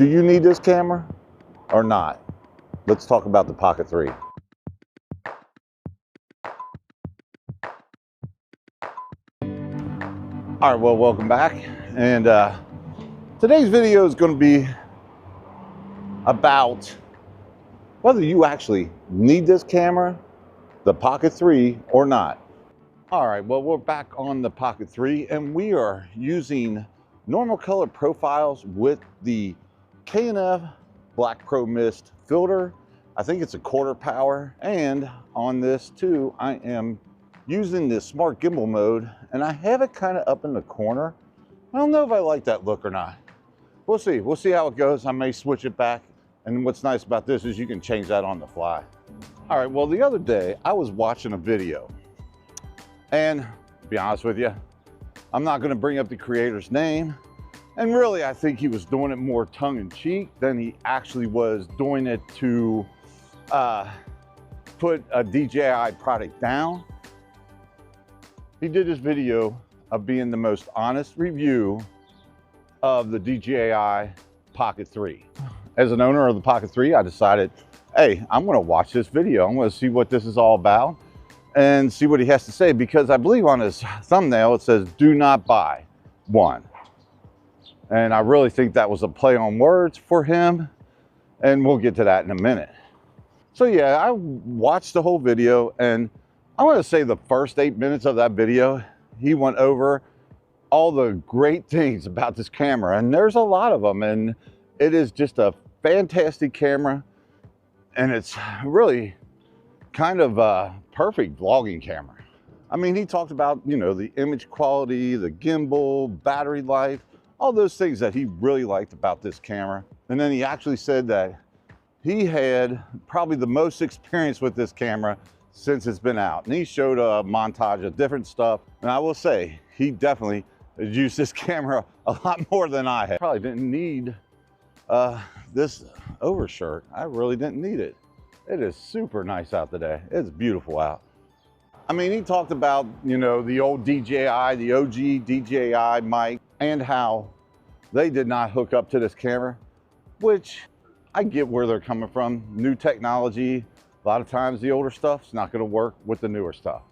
Do you need this camera or not? Let's talk about the Pocket 3. All right, well, welcome back. And today's video is going to be about whether you actually need this camera, the Pocket 3, or not. All right, well, we're back on the Pocket 3, and we are using normal color profiles with the K&F Black Pro Mist filter. I think it's a 1/4 power. And on this too, I am using the smart gimbal mode, and I have it kind of up in the corner. I don't know if I like that look or not. We'll see. We'll see how it goes. I may switch it back. And what's nice about this is you can change that on the fly. All right, well, the other day I was watching a video, and to be honest with you, I'm not gonna bring up the creator's name. And really, I think he was doing it more tongue-in-cheek than he actually was doing it to put a DJI product down. He did this video of being the most honest review of the DJI Pocket 3. As an owner of the Pocket 3, I decided, hey, I'm gonna watch this video. I'm gonna see what this is all about and see what he has to say, because I believe on his thumbnail it says, do not buy one. And I really think that was a play on words for him, and we'll get to that in a minute. So yeah, I watched the whole video, and I want to say the first 8 minutes of that video, he went over all the great things about this camera, and there's a lot of them, and it is just a fantastic camera, and it's really kind of a perfect vlogging camera. I mean, he talked about, you know, the image quality, the gimbal, battery life, all those things that he really liked about this camera. And then he actually said that he had probably the most experience with this camera since it's been out. And he showed a montage of different stuff. And I will say, he definitely has used this camera a lot more than I have. Probably didn't need this overshirt. I really didn't need it. It is super nice out today. It's beautiful out. I mean, he talked about, you know, the old DJI, the OG DJI mic, and how they did not hook up to this camera, which I get where they're coming from. New technology, a lot of times the older stuff's not gonna work with the newer stuff.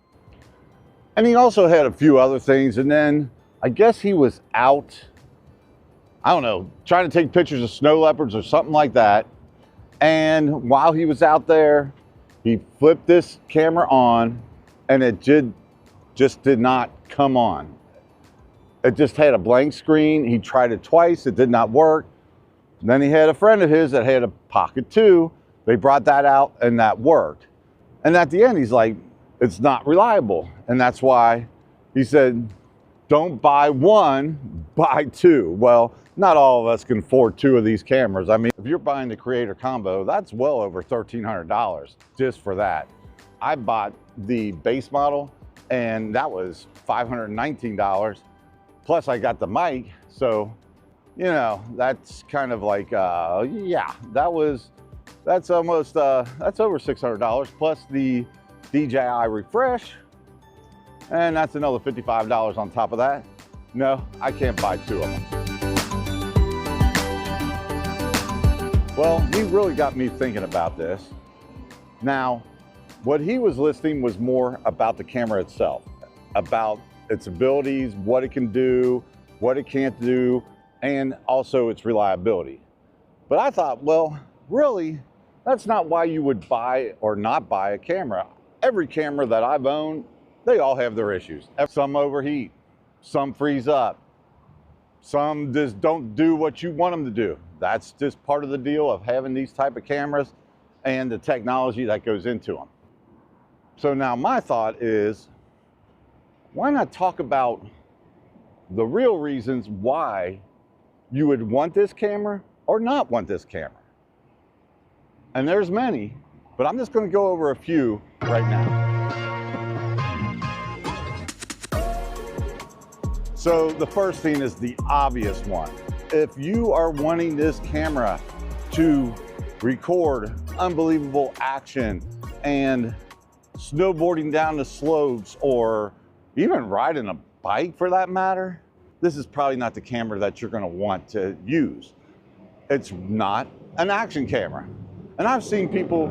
And he also had a few other things, and then I guess he was out, I don't know, trying to take pictures of snow leopards or something like that. And while he was out there, he flipped this camera on, and it just did not come on. It just had a blank screen. He tried it twice, it did not work. And then he had a friend of his that had a Pocket 2. They brought that out and that worked. And at the end, he's like, it's not reliable. And that's why he said, don't buy one, buy two. Well, not all of us can afford two of these cameras. I mean, if you're buying the Creator Combo, that's well over $1,300 just for that. I bought the base model, and that was $519. Plus I got the mic. So, you know, that's kind of like, yeah, that's almost, that's over $600 plus the DJI refresh. And that's another $55 on top of that. No, I can't buy two of them. Well, he really got me thinking about this. Now, what he was listing was more about the camera itself, about its abilities, what it can do, what it can't do, and also its reliability. But I thought, well, really, that's not why you would buy or not buy a camera. Every camera that I've owned, they all have their issues. Some overheat, some freeze up, some just don't do what you want them to do. That's just part of the deal of having these type of cameras and the technology that goes into them. So now my thought is, why not talk about the real reasons why you would want this camera or not want this camera? And there's many, but I'm just going to go over a few right now. So the first thing is the obvious one. If you are wanting this camera to record unbelievable action and snowboarding down the slopes, or even riding a bike for that matter, this is probably not the camera that you're going to want to use. it's not an action camera. And I've seen people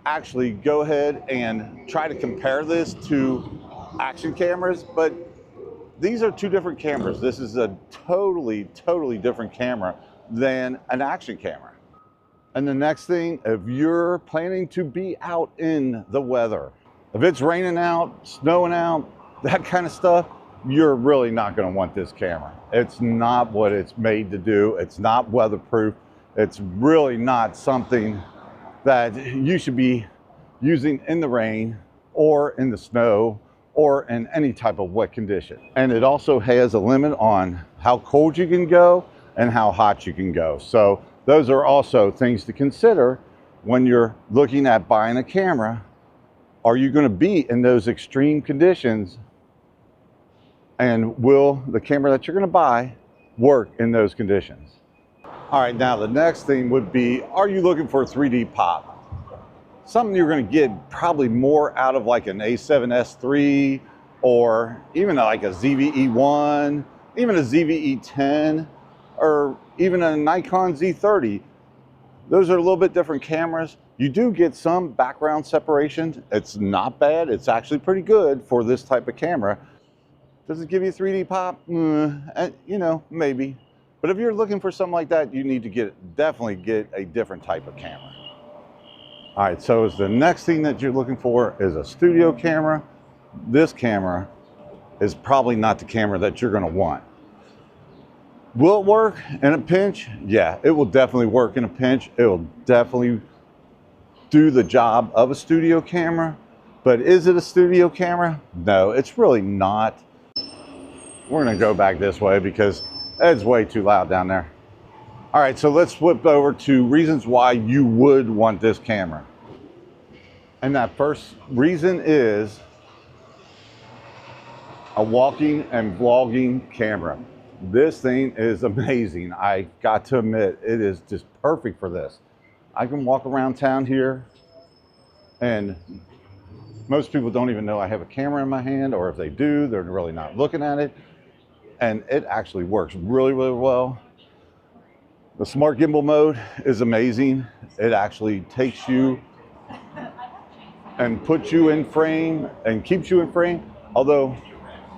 actually go ahead and try to compare this to action cameras, but these are two different cameras. This is a totally different camera than an action camera. And the next thing, if you're planning to be out in the weather, if it's raining out, snowing out, that kind of stuff, you're really not going to want this camera. It's not what it's made to do. It's not weatherproof. It's really not something that you should be using in the rain or in the snow or in any type of wet condition. And it also has a limit on how cold you can go and how hot you can go. So those are also things to consider when you're looking at buying a camera. Are you going to be in those extreme conditions? And will the camera that you're going to buy work in those conditions? All right, now the next thing would be, are you looking for a 3D pop? Something you're going to get probably more out of like an A7S III or even like a ZVE1, even a ZVE10, or even a Nikon Z30. Those are a little bit different cameras. You do get some background separation. It's not bad. It's actually pretty good for this type of camera. Does it give you 3D pop? You know, maybe. But if you're looking for something like that, you need to definitely get a different type of camera. All right, so the next thing that you're looking for is a studio camera. This camera is probably not the camera that you're going to want. Will it work in a pinch? Yeah, it will definitely work in a pinch. It will definitely do the job of a studio camera. But is it a studio camera? No, it's really not. We're going to go back this way because it's way too loud down there. All right, so let's flip over to reasons why you would want this camera. And that first reason is a walking and vlogging camera. This thing is amazing. I got to admit, it is just perfect for this. I can walk around town here and most people don't even know I have a camera in my hand, or if they do, they're really not looking at it. And it actually works really well. The smart gimbal mode is amazing. It actually takes you and puts you in frame and keeps you in frame. Although,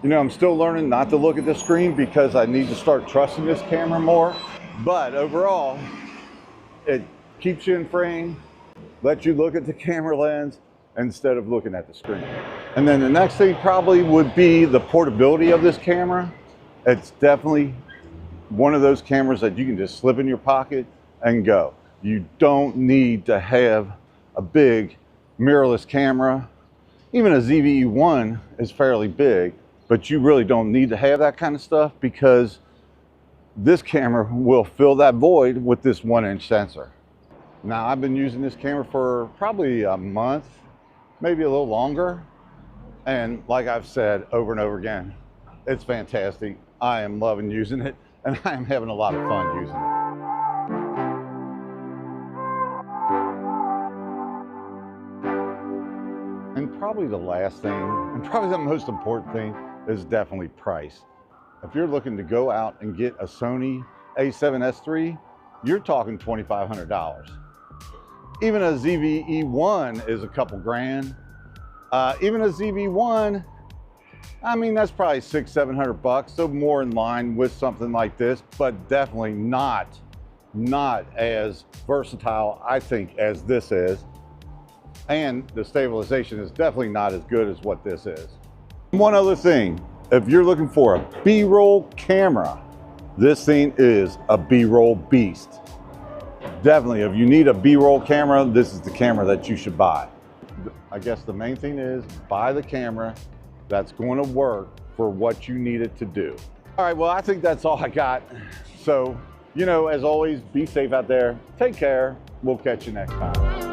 you know, I'm still learning not to look at the screen because I need to start trusting this camera more. But overall, it keeps you in frame, lets you look at the camera lens instead of looking at the screen. And then the next thing probably would be the portability of this camera. It's definitely one of those cameras that you can just slip in your pocket and go. You don't need to have a big mirrorless camera. Even a ZVE1 is fairly big, but you really don't need to have that kind of stuff because this camera will fill that void with this 1-inch sensor. Now, I've been using this camera for probably a month, maybe a little longer. And like I've said over and over again, it's fantastic. I am loving using it, and I am having a lot of fun using it. And probably the last thing, and probably the most important thing, is definitely price. If you're looking to go out and get a Sony A7S III, you're talking $2,500. Even a ZVE1 is a couple grand. Even a ZV1, I mean, that's probably $600-700, so more in line with something like this, but definitely not as versatile, I think, as this is. And the stabilization is definitely not as good as what this is. One other thing, if you're looking for a B-roll camera, this thing is a B-roll beast. Definitely, if you need a B-roll camera, this is the camera that you should buy. I guess the main thing is buy the camera that's going to work for what you need it to do. All right, well, I think that's all I got. So, you know, as always, be safe out there. Take care. We'll catch you next time.